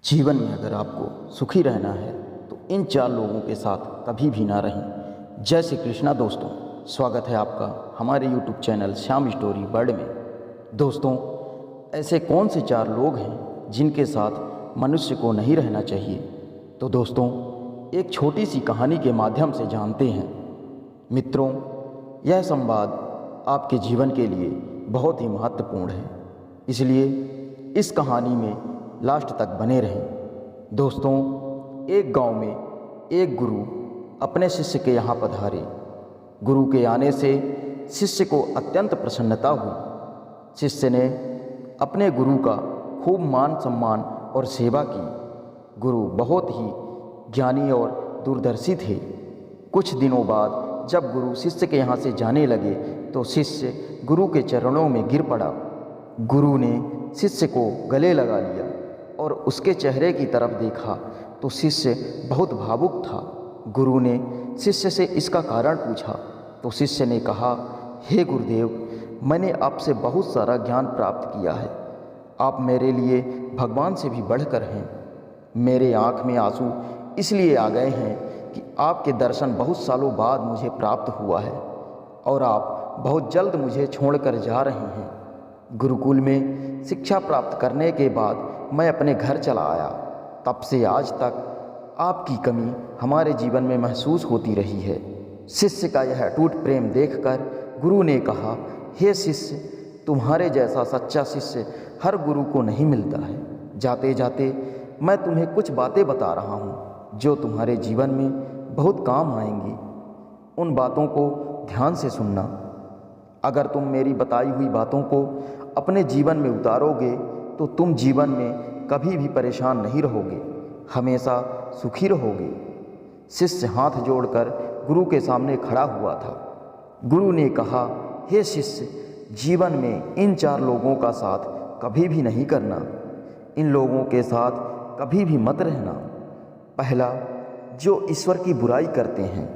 जीवन में अगर आपको सुखी रहना है तो इन चार लोगों के साथ कभी भी ना रहें। जय श्री कृष्णा दोस्तों, स्वागत है आपका हमारे YouTube channel Shyam story world में। दोस्तों, ऐसे कौन से चार लोग हैं जिनके साथ मनुष्य को नहीं रहना चाहिए? तो दोस्तों, एक छोटी सी कहानी के माध्यम से जानते हैं। मित्रों, यह संवाद आपके जीवन के लिए बहुत ही महत्वपूर्ण है, इसलिए इस कहानी में लास्ट तक बने रहें। दोस्तों, एक गांव में एक गुरु अपने शिष्य के यहाँ पधारे। गुरु के आने से शिष्य को अत्यंत प्रसन्नता हुई। शिष्य ने अपने गुरु का खूब मान सम्मान और सेवा की। गुरु बहुत ही ज्ञानी और दूरदर्शी थे। कुछ दिनों बाद जब गुरु शिष्य के यहाँ से जाने लगे तो शिष्य गुरु के चरणों में गिर पड़ा। गुरु ने शिष्य को गले लगा लिया और उसके चेहरे की तरफ देखा तो शिष्य बहुत भावुक था। गुरु ने शिष्य से इसका कारण पूछा तो शिष्य ने कहा, हे गुरुदेव, मैंने आपसे बहुत सारा ज्ञान प्राप्त किया है। आप मेरे लिए भगवान से भी बढ़कर हैं। मेरे आँख में आंसू इसलिए आ गए हैं कि आपके दर्शन बहुत सालों बाद मुझे प्राप्त हुआ है और आप बहुत जल्द मुझे छोड़कर जा रहे हैं। गुरुकुल में शिक्षा प्राप्त करने के बाद मैं अपने घर चला आया। तब से आज तक आपकी कमी हमारे जीवन में महसूस होती रही है। शिष्य का यह अटूट प्रेम देखकर गुरु ने कहा, हे शिष्य, तुम्हारे जैसा सच्चा शिष्य हर गुरु को नहीं मिलता है। जाते जाते मैं तुम्हें कुछ बातें बता रहा हूँ जो तुम्हारे जीवन में बहुत काम आएंगी। उन बातों को ध्यान से सुनना। अगर तुम मेरी बताई हुई बातों को अपने जीवन में उतारोगे तो तुम जीवन में कभी भी परेशान नहीं रहोगे, हमेशा सुखी रहोगे। शिष्य हाथ जोड़कर गुरु के सामने खड़ा हुआ था। गुरु ने कहा, हे शिष्य, जीवन में इन चार लोगों का साथ कभी भी नहीं करना। इन लोगों के साथ कभी भी मत रहना। पहला, जो ईश्वर की बुराई करते हैं,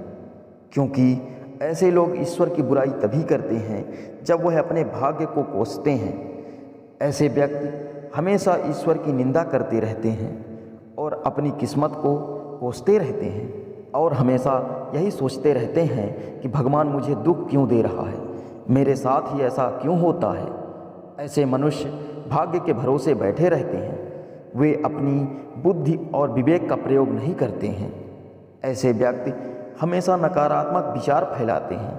क्योंकि ऐसे लोग ईश्वर की बुराई तभी करते हैं जब वह अपने भाग्य को कोसते हैं। ऐसे व्यक्ति हमेशा ईश्वर की निंदा करते रहते हैं और अपनी किस्मत को कोसते रहते हैं और हमेशा यही सोचते रहते हैं कि भगवान मुझे दुख क्यों दे रहा है, मेरे साथ ही ऐसा क्यों होता है। ऐसे मनुष्य भाग्य के भरोसे बैठे रहते हैं। वे अपनी बुद्धि और विवेक का प्रयोग नहीं करते हैं। ऐसे व्यक्ति हमेशा नकारात्मक विचार फैलाते हैं।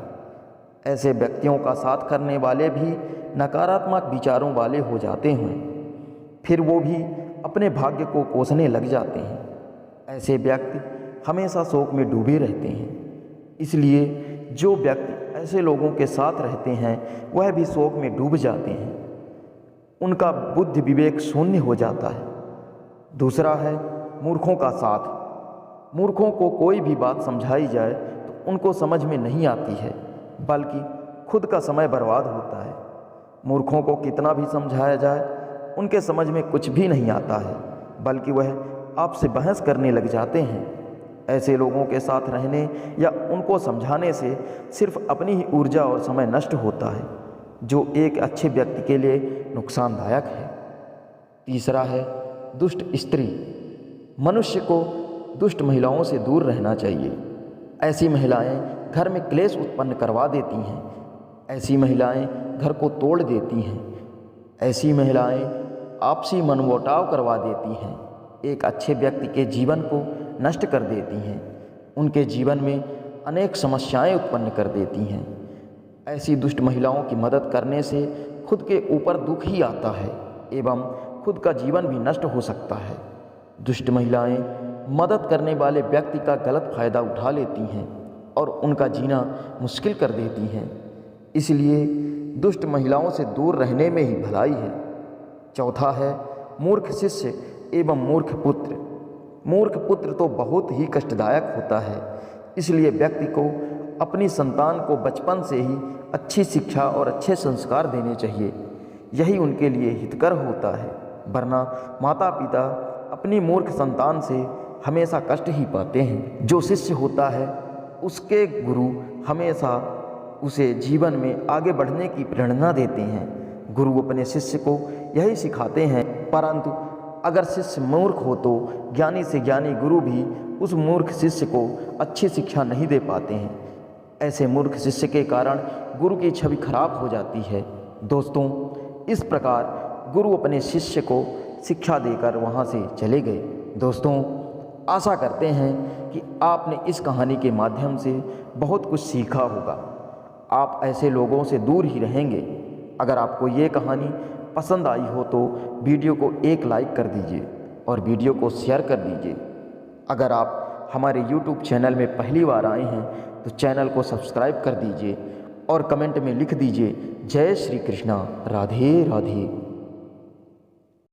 ऐसे व्यक्तियों का साथ करने वाले भी नकारात्मक विचारों वाले हो जाते हैं। फिर वो भी अपने भाग्य को कोसने लग जाते हैं। ऐसे व्यक्ति हमेशा शोक में डूबे रहते हैं। इसलिए जो व्यक्ति ऐसे लोगों के साथ रहते हैं वह भी शोक में डूब जाते हैं। उनका बुद्धि विवेक शून्य हो जाता है। दूसरा है मूर्खों का साथ। मूर्खों को कोई भी बात समझाई जाए तो उनको समझ में नहीं आती है, बल्कि खुद का समय बर्बाद होता है। मूर्खों को कितना भी समझाया जाए उनके समझ में कुछ भी नहीं आता है, बल्कि वह आपसे बहस करने लग जाते हैं। ऐसे लोगों के साथ रहने या उनको समझाने से सिर्फ अपनी ही ऊर्जा और समय नष्ट होता है, जो एक अच्छे व्यक्ति के लिए नुकसानदायक है। तीसरा है दुष्ट स्त्री। मनुष्य को दुष्ट महिलाओं से दूर रहना चाहिए। ऐसी महिलाएं घर में क्लेश उत्पन्न करवा देती हैं। ऐसी महिलाएं घर को तोड़ देती हैं। ऐसी महिलाएं आपसी मनमुटाव करवा देती हैं। एक अच्छे व्यक्ति के जीवन को नष्ट कर देती हैं। उनके जीवन में अनेक समस्याएं उत्पन्न कर देती हैं। ऐसी दुष्ट महिलाओं की मदद करने से खुद के ऊपर दुख ही आता है एवं खुद का जीवन भी नष्ट हो सकता है। दुष्ट महिलाएं मदद करने वाले व्यक्ति का गलत फायदा उठा लेती हैं और उनका जीना मुश्किल कर देती हैं। इसलिए दुष्ट महिलाओं से दूर रहने में ही भलाई है। चौथा है मूर्ख शिष्य एवं मूर्ख पुत्र। मूर्ख पुत्र तो बहुत ही कष्टदायक होता है, इसलिए व्यक्ति को अपनी संतान को बचपन से ही अच्छी शिक्षा और अच्छे संस्कार देने चाहिए। यही उनके लिए हितकर होता है, वरना माता पिता अपनी मूर्ख संतान से हमेशा कष्ट ही पाते हैं। जो शिष्य होता है उसके गुरु हमेशा उसे जीवन में आगे बढ़ने की प्रेरणा देते हैं। गुरु अपने शिष्य को यही सिखाते हैं, परंतु अगर शिष्य मूर्ख हो तो ज्ञानी से ज्ञानी गुरु भी उस मूर्ख शिष्य को अच्छी शिक्षा नहीं दे पाते हैं। ऐसे मूर्ख शिष्य के कारण गुरु की छवि खराब हो जाती है। दोस्तों, इस प्रकार गुरु अपने शिष्य को शिक्षा देकर वहाँ से चले गए। दोस्तों, आशा करते हैं कि आपने इस कहानी के माध्यम से बहुत कुछ सीखा होगा। आप ऐसे लोगों से दूर ही रहेंगे। अगर आपको ये कहानी पसंद आई हो तो वीडियो को एक लाइक कर दीजिए और वीडियो को शेयर कर दीजिए। अगर आप हमारे YouTube चैनल में पहली बार आए हैं तो चैनल को सब्सक्राइब कर दीजिए और कमेंट में लिख दीजिए जय श्री कृष्णा, राधे राधे।